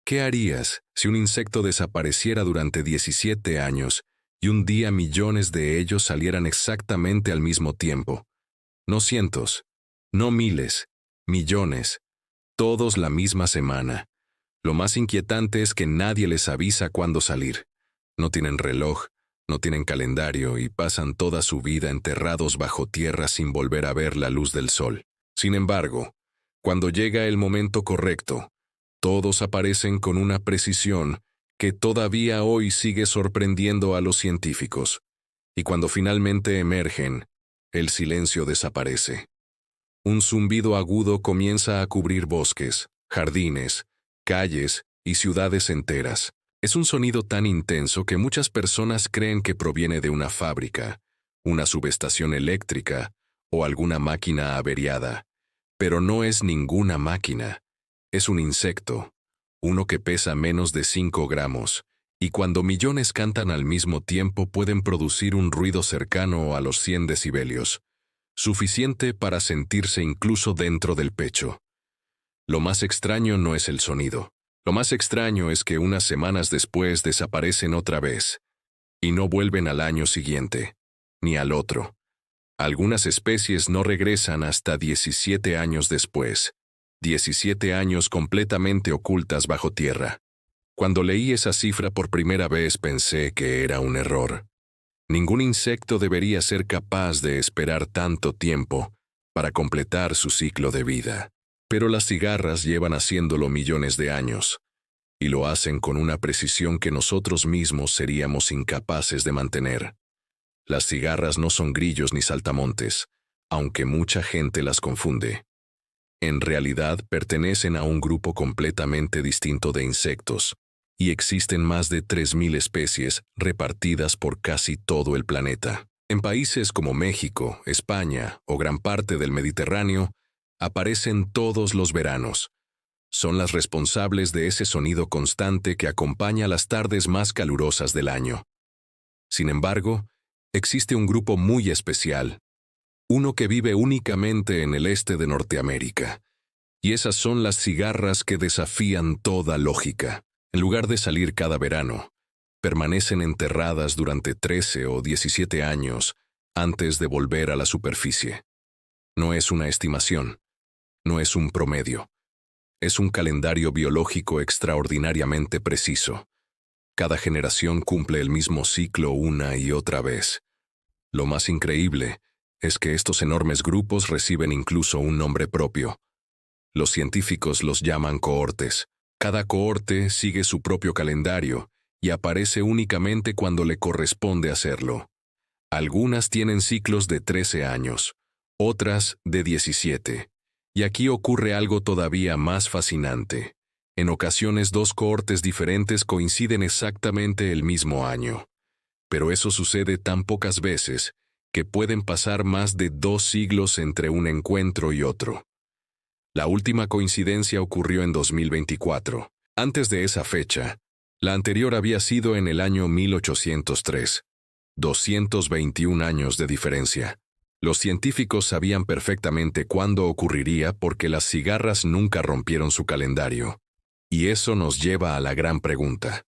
¿Qué harías si un insecto desapareciera durante 17 años y un día millones de ellos salieran exactamente al mismo tiempo? No cientos, no miles, millones, todos la misma semana. Lo más inquietante es que nadie les avisa cuándo salir. No tienen reloj, no tienen calendario y pasan toda su vida enterrados bajo tierra sin volver a ver la luz del sol. Sin embargo, cuando llega el momento correcto, todos aparecen con una precisión que todavía hoy sigue sorprendiendo a los científicos. Y cuando finalmente emergen, el silencio desaparece. Un zumbido agudo comienza a cubrir bosques, jardines, calles y ciudades enteras. Es un sonido tan intenso que muchas personas creen que proviene de una fábrica, una subestación eléctrica o alguna máquina averiada. Pero no es ninguna máquina. Es un insecto, uno que pesa menos de 5 gramos, y cuando millones cantan al mismo tiempo pueden producir un ruido cercano a los 100 decibelios, suficiente para sentirse incluso dentro del pecho. Lo más extraño no es el sonido. Lo más extraño es que unas semanas después desaparecen otra vez, y no vuelven al año siguiente, ni al otro. Algunas especies no regresan hasta 17 años después, 17 años completamente ocultas bajo tierra. Cuando leí esa cifra por primera vez pensé que era un error. Ningún insecto debería ser capaz de esperar tanto tiempo para completar su ciclo de vida. Pero las cigarras llevan haciéndolo millones de años, y lo hacen con una precisión que nosotros mismos seríamos incapaces de mantener. Las cigarras no son grillos ni saltamontes, aunque mucha gente las confunde. En realidad pertenecen a un grupo completamente distinto de insectos, y existen más de 3.000 especies repartidas por casi todo el planeta. En países como México, España o gran parte del Mediterráneo, aparecen todos los veranos. Son las responsables de ese sonido constante que acompaña las tardes más calurosas del año. Sin embargo, existe un grupo muy especial, uno que vive únicamente en el este de Norteamérica, y esas son las cigarras que desafían toda lógica. En lugar de salir cada verano, permanecen enterradas durante 13 o 17 años antes de volver a la superficie. No es una estimación, no es un promedio. Es un calendario biológico extraordinariamente preciso. Cada generación cumple el mismo ciclo una y otra vez. Lo más increíble es que estos enormes grupos reciben incluso un nombre propio. Los científicos los llaman cohortes. Cada cohorte sigue su propio calendario y aparece únicamente cuando le corresponde hacerlo. Algunas tienen ciclos de 13 años, otras de 17. Y aquí ocurre algo todavía más fascinante. En ocasiones 2 cohortes diferentes coinciden exactamente el mismo año. Pero eso sucede tan pocas veces que pueden pasar más de 2 siglos entre un encuentro y otro. La última coincidencia ocurrió en 2024. Antes de esa fecha, la anterior había sido en el año 1803. 221 años de diferencia. Los científicos sabían perfectamente cuándo ocurriría porque las cigarras nunca rompieron su calendario. Y eso nos lleva a la gran pregunta.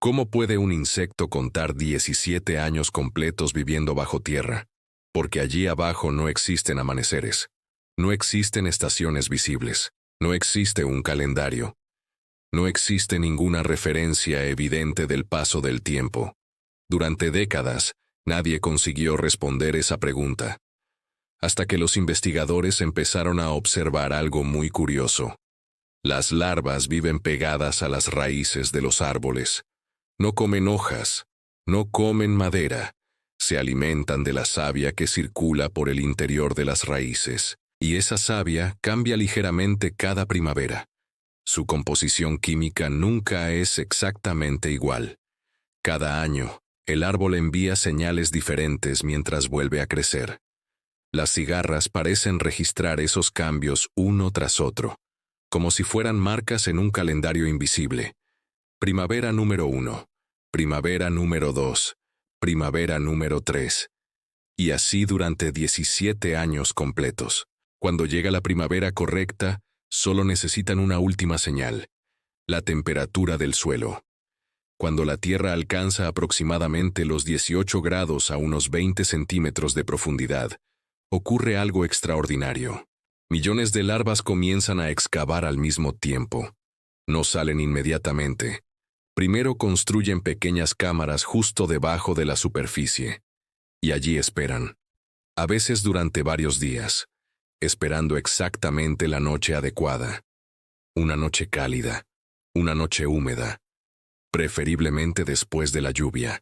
¿Cómo puede un insecto contar 17 años completos viviendo bajo tierra? Porque allí abajo no existen amaneceres. No existen estaciones visibles. No existe un calendario. No existe ninguna referencia evidente del paso del tiempo. Durante décadas, nadie consiguió responder esa pregunta. Hasta que los investigadores empezaron a observar algo muy curioso. Las larvas viven pegadas a las raíces de los árboles. No comen hojas, no comen madera. Se alimentan de la savia que circula por el interior de las raíces. Y esa savia cambia ligeramente cada primavera. Su composición química nunca es exactamente igual. Cada año, el árbol envía señales diferentes mientras vuelve a crecer. Las cigarras parecen registrar esos cambios uno tras otro, como si fueran marcas en un calendario invisible. Primavera número 1, primavera número 2, primavera número 3. Y así durante 17 años completos. Cuando llega la primavera correcta, solo necesitan una última señal. La temperatura del suelo. Cuando la Tierra alcanza aproximadamente los 18 grados a unos 20 centímetros de profundidad, ocurre algo extraordinario. Millones de larvas comienzan a excavar al mismo tiempo. No salen inmediatamente. Primero construyen pequeñas cámaras justo debajo de la superficie, y allí esperan, a veces durante varios días, esperando exactamente la noche adecuada. Una noche cálida, una noche húmeda, preferiblemente después de la lluvia.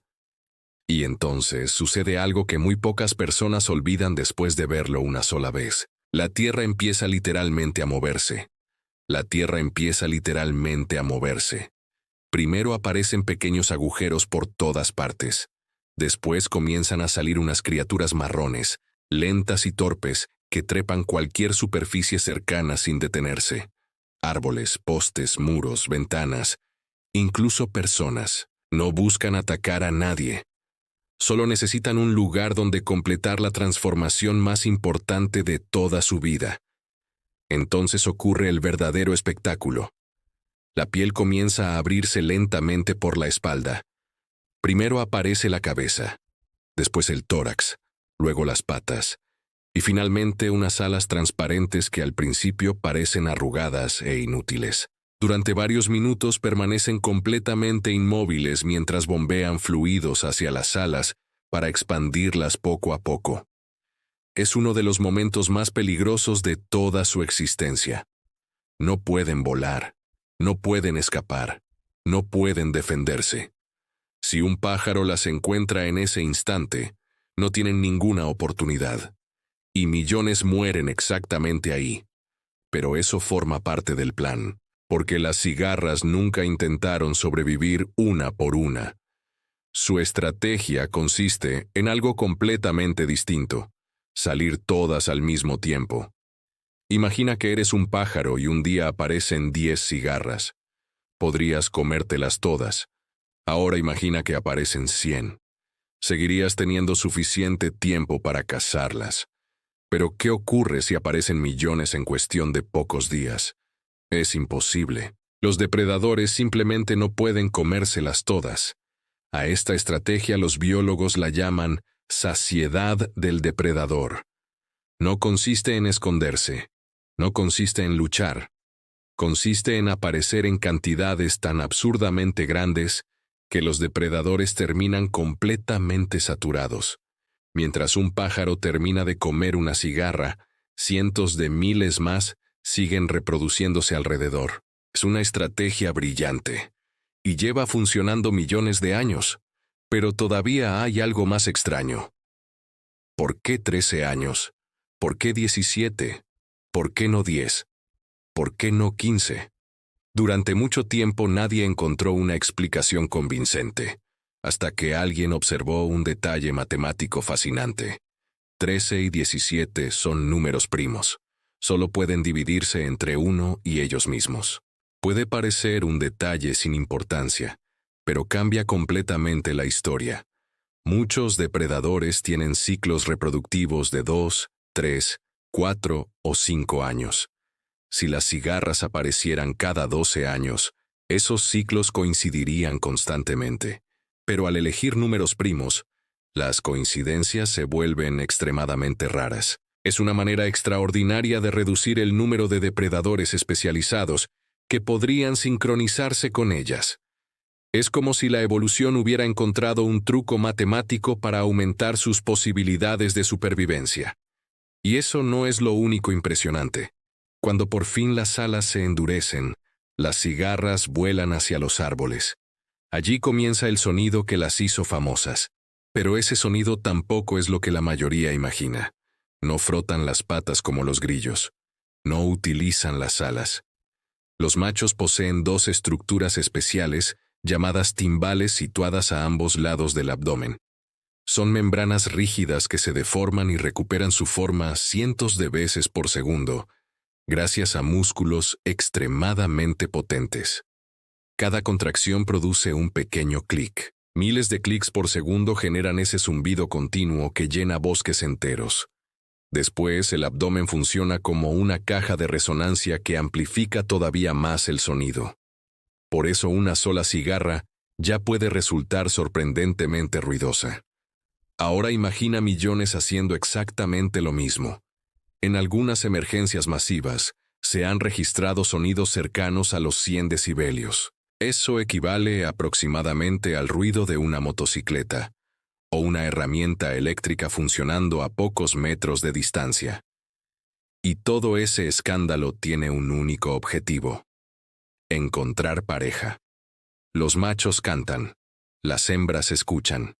Y entonces sucede algo que muy pocas personas olvidan después de verlo una sola vez. La Tierra empieza literalmente a moverse. La Tierra empieza literalmente a moverse. Primero aparecen pequeños agujeros por todas partes. Después comienzan a salir unas criaturas marrones, lentas y torpes, que trepan cualquier superficie cercana sin detenerse. Árboles, postes, muros, ventanas, incluso personas. No buscan atacar a nadie. Solo necesitan un lugar donde completar la transformación más importante de toda su vida. Entonces ocurre el verdadero espectáculo. La piel comienza a abrirse lentamente por la espalda. Primero aparece la cabeza, después el tórax, luego las patas, y finalmente unas alas transparentes que al principio parecen arrugadas e inútiles. Durante varios minutos permanecen completamente inmóviles mientras bombean fluidos hacia las alas para expandirlas poco a poco. Es uno de los momentos más peligrosos de toda su existencia. No pueden volar, no pueden escapar, no pueden defenderse. Si un pájaro las encuentra en ese instante, no tienen ninguna oportunidad. Y millones mueren exactamente ahí. Pero eso forma parte del plan, porque las cigarras nunca intentaron sobrevivir una por una. Su estrategia consiste en algo completamente distinto: salir todas al mismo tiempo. Imagina que eres un pájaro y un día aparecen 10 cigarras. Podrías comértelas todas. Ahora imagina que aparecen 100. Seguirías teniendo suficiente tiempo para cazarlas. Pero ¿qué ocurre si aparecen millones en cuestión de pocos días? Es imposible. Los depredadores simplemente no pueden comérselas todas. A esta estrategia los biólogos la llaman saciedad del depredador. No consiste en esconderse. No consiste en luchar. Consiste en aparecer en cantidades tan absurdamente grandes que los depredadores terminan completamente saturados. Mientras un pájaro termina de comer una cigarra, cientos de miles más siguen reproduciéndose alrededor. Es una estrategia brillante, y lleva funcionando millones de años. Pero todavía hay algo más extraño. ¿Por qué 13 años? ¿Por qué 17? ¿Por qué no 10? ¿Por qué no 15? Durante mucho tiempo nadie encontró una explicación convincente, hasta que alguien observó un detalle matemático fascinante. 13 y 17 son números primos. Solo pueden dividirse entre uno y ellos mismos. Puede parecer un detalle sin importancia, pero cambia completamente la historia. Muchos depredadores tienen ciclos reproductivos de 2, 3, 4 o 5 años. Si las cigarras aparecieran cada 12 años, esos ciclos coincidirían constantemente. Pero al elegir números primos, las coincidencias se vuelven extremadamente raras. Es una manera extraordinaria de reducir el número de depredadores especializados que podrían sincronizarse con ellas. Es como si la evolución hubiera encontrado un truco matemático para aumentar sus posibilidades de supervivencia. Y eso no es lo único impresionante. Cuando por fin las alas se endurecen, las cigarras vuelan hacia los árboles. Allí comienza el sonido que las hizo famosas. Pero ese sonido tampoco es lo que la mayoría imagina. No frotan las patas como los grillos. No utilizan las alas. Los machos poseen dos estructuras especiales llamadas timbales situadas a ambos lados del abdomen. Son membranas rígidas que se deforman y recuperan su forma cientos de veces por segundo, gracias a músculos extremadamente potentes. Cada contracción produce un pequeño clic. Miles de clics por segundo generan ese zumbido continuo que llena bosques enteros. Después, el abdomen funciona como una caja de resonancia que amplifica todavía más el sonido. Por eso una sola cigarra ya puede resultar sorprendentemente ruidosa. Ahora imagina millones haciendo exactamente lo mismo. En algunas emergencias masivas, se han registrado sonidos cercanos a los 100 decibelios. Eso equivale aproximadamente al ruido de una motocicleta o una herramienta eléctrica funcionando a pocos metros de distancia. Y todo ese escándalo tiene un único objetivo: encontrar pareja. Los machos cantan, las hembras escuchan.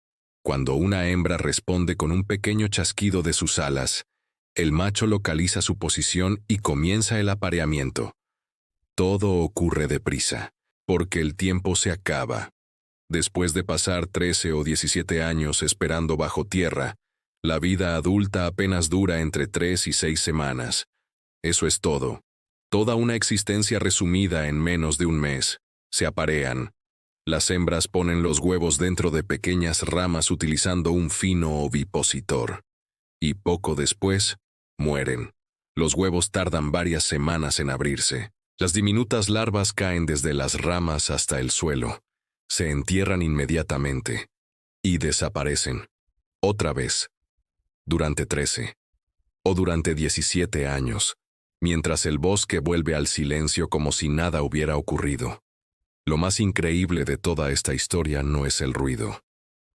Cuando una hembra responde con un pequeño chasquido de sus alas, el macho localiza su posición y comienza el apareamiento. Todo ocurre deprisa, porque el tiempo se acaba. Después de pasar 13 o 17 años esperando bajo tierra, la vida adulta apenas dura entre 3 y 6 semanas. Eso es todo. Toda una existencia resumida en menos de un mes. Se aparean. Las hembras ponen los huevos dentro de pequeñas ramas utilizando un fino ovipositor. Y poco después, mueren. Los huevos tardan varias semanas en abrirse. Las diminutas larvas caen desde las ramas hasta el suelo. Se entierran inmediatamente. Y desaparecen. Otra vez. Durante 13. O durante 17 años. Mientras el bosque vuelve al silencio como si nada hubiera ocurrido. Lo más increíble de toda esta historia no es el ruido,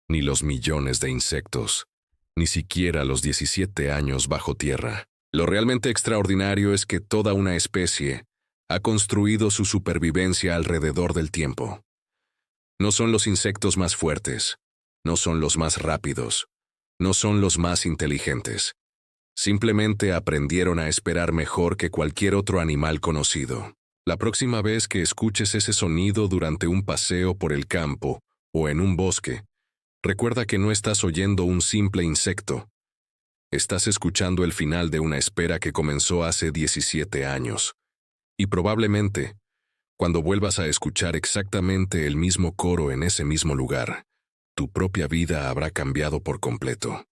ni los millones de insectos, ni siquiera los 17 años bajo tierra. Lo realmente extraordinario es que toda una especie ha construido su supervivencia alrededor del tiempo. No son los insectos más fuertes, no son los más rápidos, no son los más inteligentes. Simplemente aprendieron a esperar mejor que cualquier otro animal conocido. La próxima vez que escuches ese sonido durante un paseo por el campo o en un bosque, recuerda que no estás oyendo un simple insecto. Estás escuchando el final de una espera que comenzó hace 17 años. Y probablemente, cuando vuelvas a escuchar exactamente el mismo coro en ese mismo lugar, tu propia vida habrá cambiado por completo.